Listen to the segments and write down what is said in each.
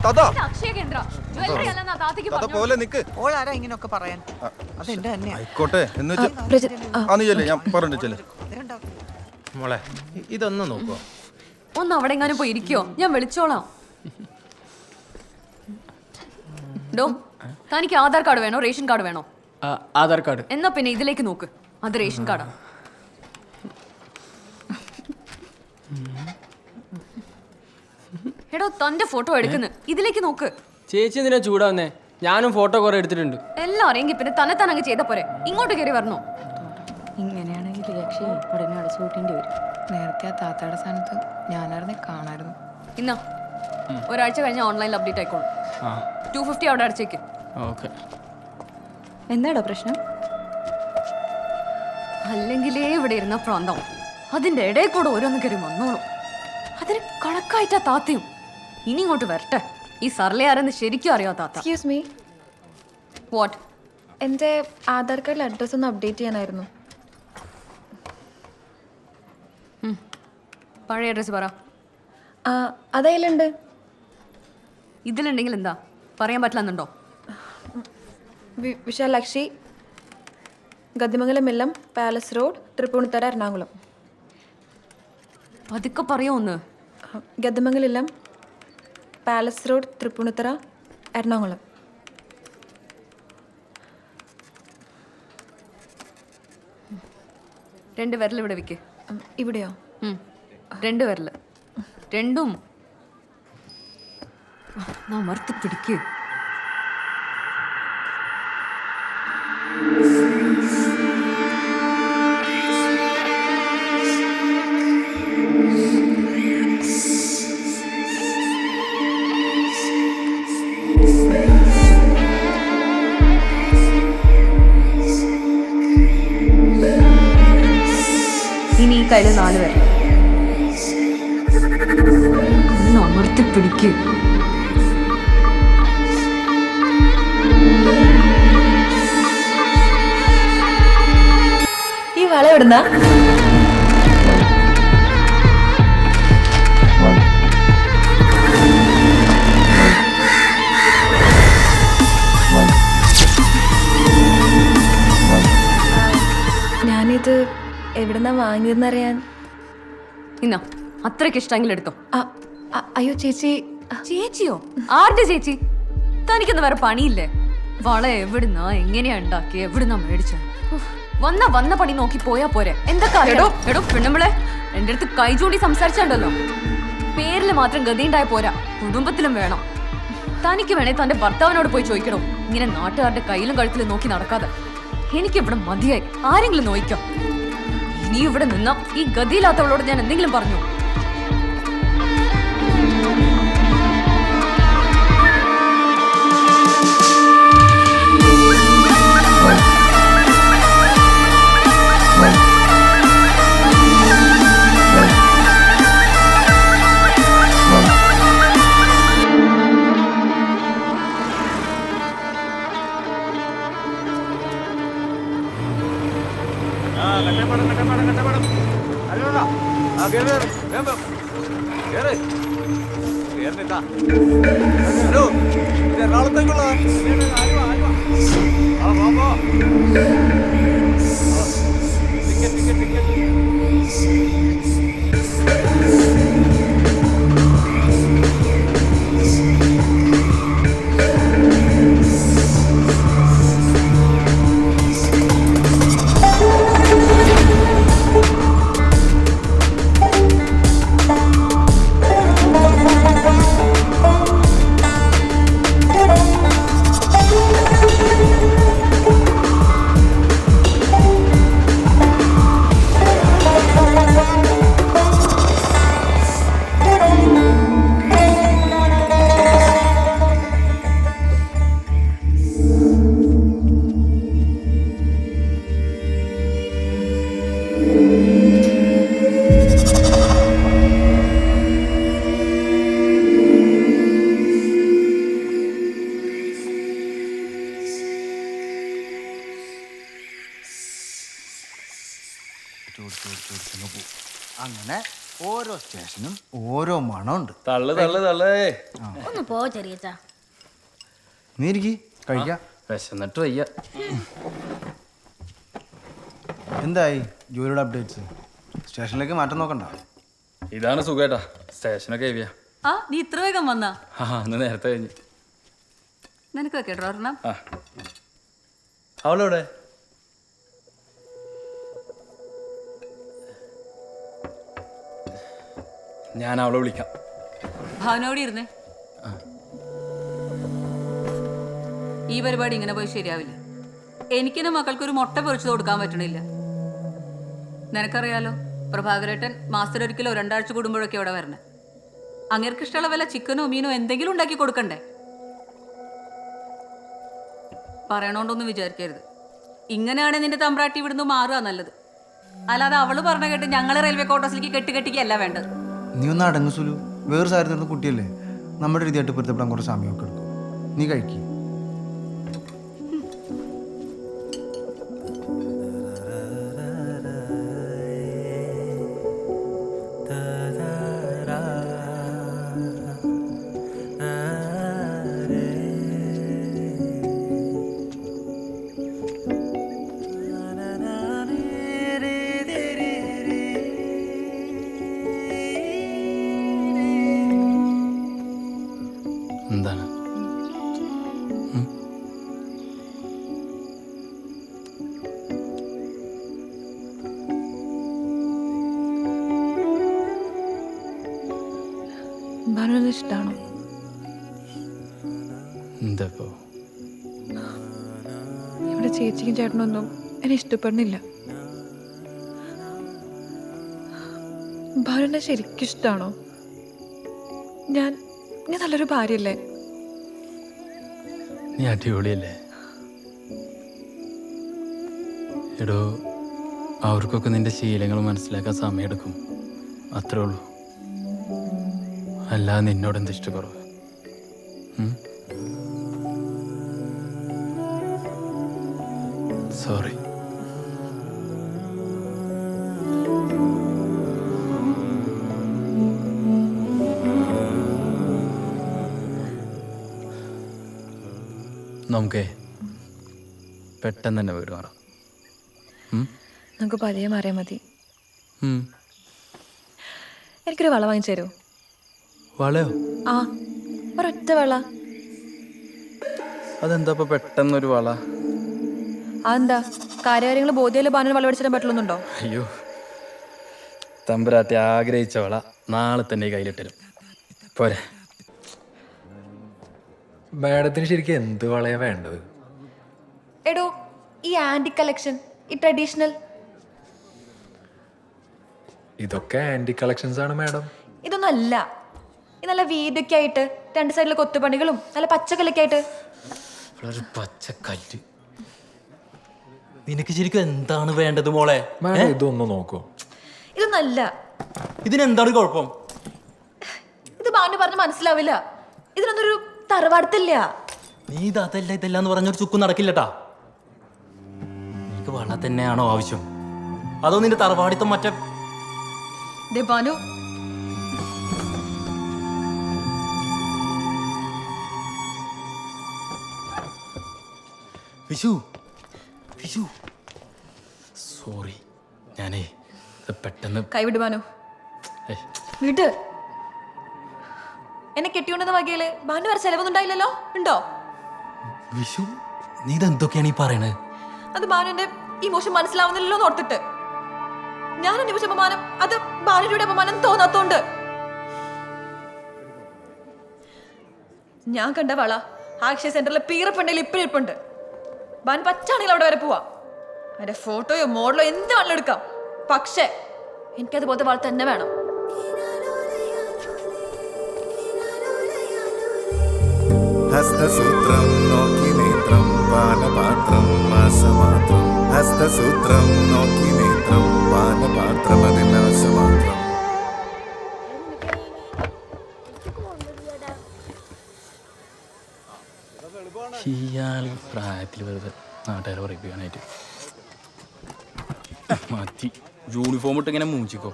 അക്ഷയ കേന്ദ്ര ജ്വല്ലറി അല്ലെന്നാ താത്തയ്ക്ക് പറഞ്ഞു. പോലെ നിക്ക്. ഓളാരാ ഇങ്ങനെയൊക്കെ പറയാൻ? അതെന്റെ തന്നെയാ. ആയിക്കോട്ടെ എന്ന് ഞാൻ പറഞ്ഞു. മോളെ ഇതൊന്ന് നോക്കോ. ഒന്ന് അവിടെ എങ്ങാനും പോയി ഇരിക്കോ, ഞാൻ വിളിച്ചോളാം. ഡോ, തനിക്ക് ആധാർ കാർഡ് വേണോ റേഷൻ കാർഡ് വേണോ? ആധാർ കാർഡ്. എന്നാ പിന്നെ ഇതിലേക്ക് നോക്ക്, അത് റേഷൻ കാർഡാ. എടോ, തന്റെ ഫോട്ടോ എടുക്കുന്നു, ഇതിലേക്ക് നോക്ക്. ചേച്ചി എന്തിനാ ചൂടാവുന്നേ? ഞാനും ഫോട്ടോ കുറെ എടുത്തിട്ടുണ്ട്. എല്ലാം അറിയെങ്കിൽ പിന്നെ തന്നെ അങ്ങ് ചെയ്ത പോരെ, ഇങ്ങോട്ട് കയറി വരണോ? ഇങ്ങനെയാണെങ്കിൽ രക്ഷ ഉടനെ അടച്ചു കൂട്ടേണ്ടി വരും. നേരത്തെ ആ താത്തയുടെ സ്ഥാനത്ത് ഞാനായിരുന്നെ കാണായിരുന്നു. ഇന്നാ ഒരാഴ്ച കഴിഞ്ഞ ഓൺലൈനിൽ അപ്ഡേറ്റ് ആയിക്കോളും. 250 അവിടെ അടച്ചേക്ക്. ഓക്കെ. എന്താടോ പ്രശ്നം? അല്ലെങ്കിലേ ഇവിടെ ഇരുന്ന പ്രാന്തം അതിന്റെ ഇടയിൽ കൂടെ ഓരോന്ന് കയറി വന്നോളും. അതിന് കണക്കായിട്ടാ താത്തയും. ഇനി ഇങ്ങോട്ട് വരട്ടെ, ഈ സർലെ ആരെന്ന് ശരിക്കും അറിയാ താത്ത. Excuse me, what? എൻ്റെ ആധാർ കാർഡിൽ അഡ്രസ്സ് ഒന്ന് അപ്ഡേറ്റ് ചെയ്യാനായിരുന്നു. പഴയ അഡ്രസ്സ് പറ. അതതിലുണ്ട്. ഇതിലുണ്ടെങ്കിൽ എന്താ പറയാൻ പറ്റില്ലെന്നുണ്ടോ? വിശാലാക്ഷി, ഗദ്ദിമംഗലം മില്ലം, പാലസ് റോഡ്, തൃപ്പൂണിത്തറ, എറണാകുളം. അതൊക്കെ പറയോ ഒന്ന്? Gaddimangalam, palace road, Tripunithura, Ernakulam. രണ്ട് വിരൽ ഇവിടെ വെക്ക്. ഇവിടെയോ? 2 വിരൽ രണ്ടും മറുത്ത് പിടിക്ക്. ഇനി ഈ കയ്യിൽ 4 വിരൽ അമർത്തി പിടിക്ക്. ഈ വള എവിടുന്ന? ഞാനിത് എവിടുന്നാ വാങ്ങിയതെന്നറിയാൻ. ഇന്നാ അത്രയ്ക്ക് ഇഷ്ടമെങ്കിൽ എടുത്തോ. അയ്യോ ചേച്ചി. ചേച്ചിയോ? ആരുടെ ചേച്ചി? തനിക്കൊന്നും വേറെ പണിയില്ലേ? വള എവിടുന്നാ എങ്ങനെയാ ഉണ്ടാക്കി, എവിടുന്നാ മേടിച്ച? വന്ന പണി നോക്കി പോയാ പോരെ. എന്തൊക്കെ എടോ പെണ്ണുമ്പളെ എന്റെ അടുത്ത് കൈ ചൂണ്ടി സംസാരിച്ചാണ്ടല്ലോ. പേരില് മാത്രം ഗതിയുണ്ടായ പോരാ, കുടുംബത്തിലും വേണം. തനിക്ക് വേണേ തന്റെ ഭർത്താവിനോട് പോയി ചോദിക്കണോ, ഇങ്ങനെ നാട്ടുകാരുടെ കയ്യിലും കഴുത്തിലും നോക്കി നടക്കാതെ. എനിക്കിവിടെ മതിയായി, ആരെങ്കിലും നോയിക്കോ. ഇനി ഇവിടെ നിന്ന ഈ ഗതിയില്ലാത്തവളോട് ഞാൻ എന്തെങ്കിലും പറഞ്ഞു? എറണാകുളത്തേക്കുള്ള അങ്ങനെ ഓരോ സ്റ്റേഷനും ഓരോ മണമുണ്ട്. തള്ളു തള്ളു തള്ളേ. ഒന്ന് പോ ചെറിയച്ചാ. നീ ഇരിക്കി കഴിക്കാം. വിശന്നിട്ട് വയ്യ. എന്തായി ജോലിയുടെ അപ്ഡേറ്റ്സ്? സ്റ്റേഷനിലേക്ക് മാറ്റം നോക്കണ്ട. ഇതാണ് സുഖേട്ടാ, സ്റ്റേഷനൊക്കെ ഹെവിയാ. ആ നീ ഇത്ര വേഗം വന്നാ? അന്ന് നേരത്തെ കഴിഞ്ഞു. നിനക്ക് വെക്കേട്ടോ ഒരെണ്ണം. ആ അവളെവിടെ? ഞാൻ അവളെ വിളിക്കാം. ഭാവനോടി ഇരുന്നേ. ഈ പരിപാടി ഇങ്ങനെ പോയി ശരിയാവില്ല. എനിക്കെന്റെ മക്കൾക്കൊരു മുട്ട പൊരിച്ചു കൊടുക്കാൻ പറ്റണില്ല. നിനക്കറിയാലോ, പ്രഭാകരേട്ടൻ മാസത്തിലൊരിക്കലോ 2 ആഴ്ച കൂടുമ്പോഴൊക്കെ അവിടെ വരണേ. അങ്ങേർക്ക് ഇഷ്ടമുള്ള വല്ല ചിക്കനോ മീനോ എന്തെങ്കിലും ഉണ്ടാക്കി കൊടുക്കണ്ടേ? പറയണോണ്ടൊന്നും വിചാരിക്കരുത്. ഇങ്ങനെയാണെങ്കിൽ നിന്റെ തമ്പ്രാട്ടി ഇവിടുന്ന് മാറുക നല്ലത്. അല്ലാതെ അവള് പറഞ്ഞ കേട്ട് ഞങ്ങളെ റെയിൽവേ ക്വാർട്ടേഴ്സിലേക്ക് കെട്ടിക്കല്ല വേണ്ടത്. നീ ഒന്ന് അടങ്ങു സുലു. വേറെ സാരി തരുന്ന കുട്ടിയല്ലേ, നമ്മുടെ രീതിയായിട്ട് പൊരുത്തപ്പെടാൻ കുറച്ച് സമയമൊക്കെ എടുക്കും. നീ കഴിക്കും. എന്താണ്? ഭാനുവിന് ഇഷ്ടമാണോ? എന്താ ഇവിടെ ചേച്ചിക്കും ചേട്ടനൊന്നും എന്നെ ഇഷ്ടപ്പെടുന്നില്ല. ഭാനുവിനെ ശരിക്കും ഇഷ്ടമാണോ? ഞാൻ നല്ലൊരു ഭാര്യയല്ലേ? നീ അടിപൊളിയല്ലേ? എടോ, അവർക്കൊക്കെ നിന്റെ ശീലങ്ങൾ മനസ്സിലാക്കാൻ സമയമെടുക്കും, അത്രേ ഉള്ളൂ. അല്ലാതെ നിന്നോട് എന്ത് ഇഷ്ടക്കുറവ്? സോറി. നമുക്കേ പെട്ടെന്ന് തന്നെ വീട് മാറാം. നമുക്ക് പഴയ മാറിയാൽ മതി. എനിക്കൊരു വള വാങ്ങിച്ചു തരുമോ? വളയോ? ആ, ഒരൊറ്റ വള. അതെന്താ ഇപ്പൊ പെട്ടെന്നൊരു വള? അതെന്താ, കാര്യങ്ങൾ ബോധ്യയില് ബാനു വള മേടിച്ചിടാൻ പറ്റുന്നുണ്ടോ? അയ്യോ, തമ്പുരാട്ടി ആഗ്രഹിച്ച വള നാളെ തന്നെ കയ്യിലിട്ടരും പോരെ. മാഡത്തിന് ശരിക്കും എന്ത് വളയാ വേണ്ടത്? എടോ, ഈ ആന്റി കളക്ഷൻ, ഈ ട്രഡീഷണൽ. ഇതൊക്കെ ആന്റി കളക്ഷൻസ് ആണ് മാഡം. ഇതൊന്നും അല്ല. ഈ നല്ല വീടൊക്കെ ആയിട്ട് 2 സൈഡിലെ കൊത്തുപണികളും നല്ല പച്ചക്കല്ലൊക്കെ ആയിട്ട്. പച്ചക്കല്ല്. നിനക്ക് ശരിക്കും എന്താണ് വേണ്ടത് മോളെ? മാഡം ഇതൊന്ന് നോക്കൂ. ഇതൊന്നല്ല. ഇതിനെന്താണ് കുഴപ്പം? ഇത് ബാനു പറഞ്ഞ് മനസ്സിലാവില്ല. ഇതിനൊന്നൊരു തറവാടത്തില്ല. നീ ഇതല്ല ഇതല്ല എന്ന് പറഞ്ഞൊരു ചുക്കും നടക്കില്ലട്ടാ. നിനക്ക് വള തന്നെയാണോ ആവശ്യം, അതോ നിന്റെ തറവാടിത്തം മറ്റേ? ബാനു, വിശു വിശു സോറി, ഞാനേ പെട്ടെന്ന്. കൈവിട് ബാനു, വിട്. എന്നെ കെട്ടിക്കൊണ്ടെന്ന വകയില് ബാനു വരെ ചെലവൊന്നും ഉണ്ടായില്ലല്ലോ? ഉണ്ടോ? വിശു, നീ ഇതെന്തൊക്കെയാണ് ഈ പറയണത്? അത് ബാനുവിന്റെ ഇമോഷൻ മനസ്സിലാവുന്നില്ലല്ലോ എന്ന് ഓർത്തിട്ട്. ഞാൻ അനുഭവിച്ച അപമാനം അത് ബാനുവിന്റെ അപമാനം തോന്നാത്തോണ്ട്. ഞാൻ കണ്ട വള ആക്ഷയ സെന്ററിലെ പീറപ്പണ്ടയിൽ ഇപ്പഴും ഇരിപ്പുണ്ട്. ബാൻ പച്ചാണെങ്കിൽ അവിടെ വരെ പോവാ. അതിന്റെ ഫോട്ടോയോ മോഡലോ എന്ത് വേണമെങ്കിലും എടുക്കാം. പക്ഷേ എനിക്കതുപോലത്തെ വള തന്നെ വേണം. ഹസ്തസൂത്രം നോക്കി നേത്രം പാനപാത്രം മാസമാത്രം. ഹസ്തസൂത്രം നോക്കി നേത്രം പാനപാത്രം അതിനാശമാത്രം. ഇയാൾ പ്രായത്തിൽ വെറുതെ നാട്ടുകാരെ പറയിപ്പിക്കാനായിട്ട് മതി. യൂണിഫോം ഇട്ട് ഇങ്ങനെ മൂഞ്ചിക്കോ.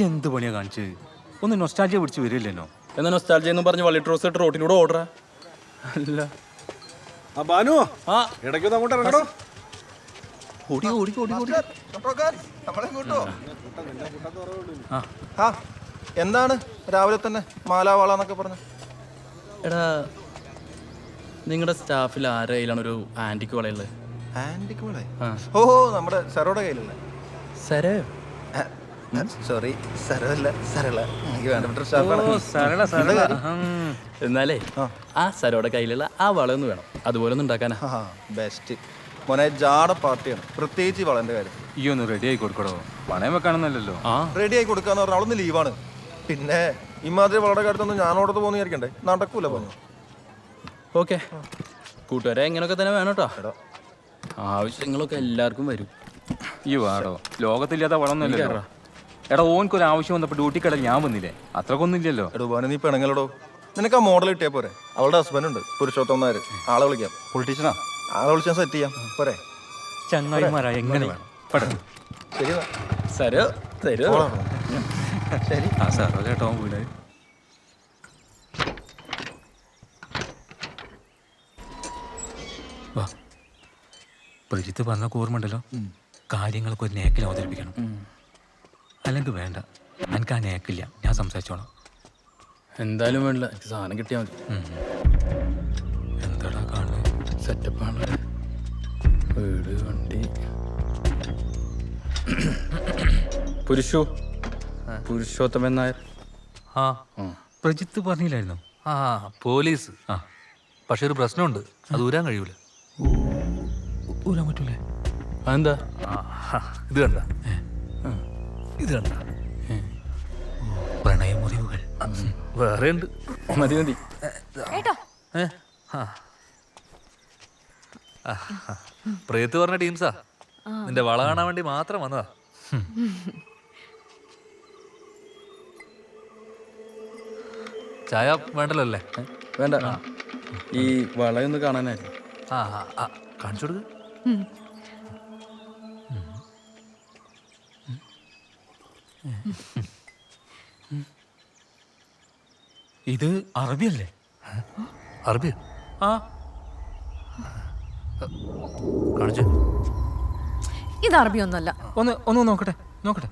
എന്ത് പണിയാ കാണിച്ചത്? ഒന്ന് നൊസ്റ്റാൾജിയ പിടിച്ച് വരില്ലല്ലോ. എന്നാ നൊസ്റ്റാൾജിയ എന്ന് പറഞ്ഞ് വള്ളി ട്രോസ് ഇട്ട് റോട്ടിലൂടെ ഓർഡറാ. അല്ല ബാനു, ആ ഇടയ്ക്കൊന്ന് അങ്ങോട്ട് ഇറങ്ങണോ? ഓടി ഓടി ഓടി ഓടി. എന്താണ് രാവിലെ തന്നെ മാലാവാളാന്നൊക്കെ പറഞ്ഞു? എടാ നിങ്ങളുടെ സ്റ്റാഫിൽ ആരുടെ കയ്യിലാണ് ഒരു ആന്റിക്ക് വളയുള്ളത്? ആന്റിക്ക് വള? ഓഹോ, നമ്മുടെ സരോടെ കയ്യിലല്ലേ? സരേ സോറി, സരല്ല, സരള. എനിക്ക് വേണ്ടപ്പെട്ട സ്റ്റാഫാണ്. സരള സരള. എന്നാലേ ആ സരോടെ കയ്യിലുള്ള ആ വളയൊന്ന് വേണം. അതുപോലെ ഒന്ന് ഉണ്ടാക്കാനാ. ബെസ്റ്റ് മോനെ, ജാട പാർട്ടിയാണ്, പ്രത്യേകിച്ച് ഈ വളന്റെ കാര്യം. ഈ ഒന്ന് റെഡി ആയി കൊടുക്കടോ. പണയം വെക്കാണെന്നല്ലോ. ആ റെഡി ആയി കൊടുക്കാന്ന് പറഞ്ഞാൽ അവളൊന്ന് ലീവാണ്. പിന്നെ ഇമാതിരി വളയുടെ കാര്യത്തൊന്നും ഞാനോടത്ത് പോകുന്ന വിചാരിക്കണ്ടേ? നടക്കൂല പറഞ്ഞു. ഓക്കെ കൂട്ടുകാരെ, എങ്ങനെയൊക്കെ തന്നെ വേണം കേട്ടോ. ആവശ്യങ്ങളൊക്കെ എല്ലാവർക്കും വരും. ഈ വാടോ, ലോകത്തില്ലാത്ത വളമൊന്നുമില്ലല്ലോ. എടാ, ഓനക്കൊരു ആവശ്യം വന്നപ്പോൾ ഡ്യൂട്ടി കടയിൽ ഞാൻ വന്നില്ലേ? അത്രക്കൊന്നും ഇല്ലല്ലോ. എടുവാന് നീ പെണങ്ങളോടോ. നിനക്ക് ആ മോഡൽ കിട്ടിയാ പോരെ? അവളുടെ ഹസ്ബൻഡ് ഉണ്ട്, പുരുഷോത്തം നായർ. ആളെ വിളിക്കാം. പൊളിറ്റീഷ്യനാ? ആളെ വിളിച്ചാൽ സെറ്റ് ചെയ്യാം പോരെ? ചങ്ങായിമാരാ എങ്ങനെ വേണം? പെട്ടെന്ന് ശരി സരോ തരോ. ശരി. ആ സാറോ കേട്ടോ വീട്. വാ, പ്രജിത്ത് പറഞ്ഞ ഓർമ്മയുണ്ടല്ലോ, കാര്യങ്ങളൊക്കെ ഒരു നേക്കിൽ അവതരിപ്പിക്കണം. അല്ലെങ്കിൽ വേണ്ട, എനിക്ക് ആ നേക്കില്ല, ഞാൻ സംസാരിച്ചോളാം. എന്തായാലും വേണ്ടില്ല, എനിക്ക് സാധനം കിട്ടിയാൽ മതി. എന്താടാ കാണുന്നത്? സെറ്റപ്പാണ്. വീട്, വണ്ടി. പുരുഷോത്തമൻ നായർ. ആ, പ്രജിത്ത് പറഞ്ഞില്ലായിരുന്നു? ആ പോലീസ്. ആ, പക്ഷെ ഒരു പ്രശ്നമുണ്ട്, അത് ഊരാൻ കഴിയൂല. ഊരാൻ പറ്റൂലേ? അതെന്താ? ഇത് കണ്ട, ഇത് കണ്ട പ്രണയമുറിവുകൾ വേറെ ഉണ്ട്. മതി മതി. പ്രേത്ത് പറഞ്ഞ ടീംസാ, നിന്റെ വള കാണാൻ വേണ്ടി മാത്രം വന്നതാ. ചായ വേണ്ടല്ലോ അല്ലേ? വേണ്ട, ഈ വളയൊന്ന് കാണാനായിരുന്നു. ആ കാണിച്ചു കൊടുക്ക്. ഇത് അറബിയല്ലേ? അറബി? ആ, കാണിച്ചു. ഇത് അറബിയൊന്നുമല്ല. ഒന്ന് നോക്കട്ടെ നോക്കട്ടെ.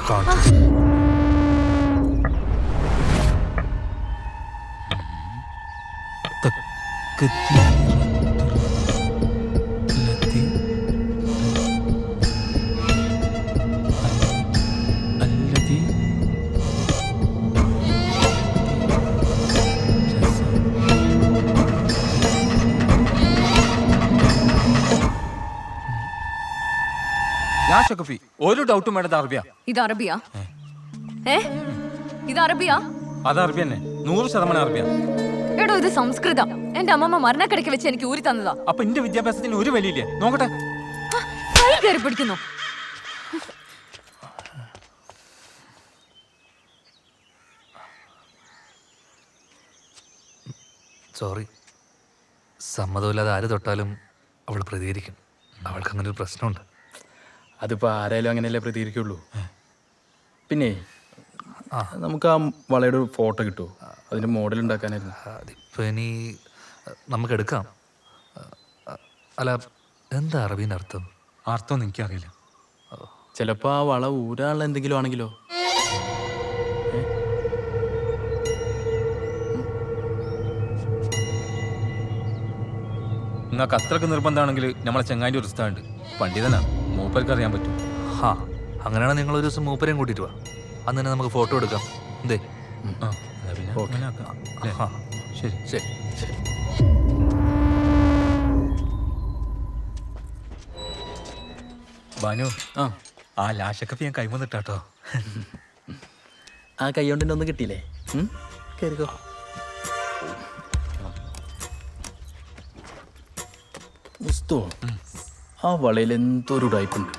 കാണിച്ചു. ഒരു ഡൗട്ടും വേണ്ടത് അറബിയാ. ഇത് അറബിയാ? ഇത് അറബിയാ? അത് അറബി തന്നെ, 100% അറബിയാ. എടോ, ഇത് സംസ്കൃതം. എന്റെ അമ്മമ്മ മരണക്കിടയ്ക്ക് വെച്ച് എനിക്ക് ഊരി തന്നതാ. അപ്പൊ എന്റെ വിദ്യാഭ്യാസത്തിന് ഒരു വിലയില്ലേ? നോക്കട്ടെ. കൈ കയറി പിടിക്കുന്നു. സോറി, സമ്മതമില്ലാതെ ആര് തൊട്ടാലും അവൾ പ്രതികരിക്കും. അവൾക്ക് അങ്ങനെ ഒരു പ്രശ്നമുണ്ട്. അതിപ്പോൾ ആരായാലും അങ്ങനെയല്ലേ പ്രതികരിക്കുള്ളൂ. പിന്നെ നമുക്ക് ആ വളയുടെ ഒരു ഫോട്ടോ കിട്ടുമോ? അതിൻ്റെ മോഡൽ ഉണ്ടാക്കാനായിരുന്നു. അതിപ്പോൾ ഇനി നമുക്ക് എടുക്കാം. അല്ല, എന്താ അറബീൻ്റെ അർത്ഥം? അർത്ഥമൊന്നും എനിക്കറിയില്ല. ചിലപ്പോൾ ആ വള ഊരാനുള്ള എന്തെങ്കിലും ആണെങ്കിലോ? നിങ്ങൾക്ക് അത്രക്ക് നിർബന്ധമാണെങ്കിൽ നമ്മളെ ചങ്ങാൻ്റെ ഒരു സ്ഥലമുണ്ട്, പണ്ഡിതനാണ്, മൂപ്പർക്ക് അറിയാൻ പറ്റും. ഹാ, അങ്ങനെയാണെങ്കിൽ നിങ്ങൾ ഒരു ദിവസം മൂപ്പരെയും കൂട്ടിയിട്ട് വാ. അന്ന് തന്നെ നമുക്ക് ഫോട്ടോ എടുക്കാം. എന്തേ? ആ, പിന്നെ അങ്ങനെ ആക്കാം. അല്ലേ? ആ, ശരി ശരി ശരി. ബാനു, ആ ആ ലാശക്കപ്പി ഞാൻ കൈവന്നിട്ടാട്ടോ. ആ കൈ കൊണ്ടിൻ്റെ ഒന്ന് കിട്ടിയില്ലേ? കയറിക്കോ. മുസ്തോ, ആ വളയിൽ എന്തൊരു ടൈപ്പുണ്ട്.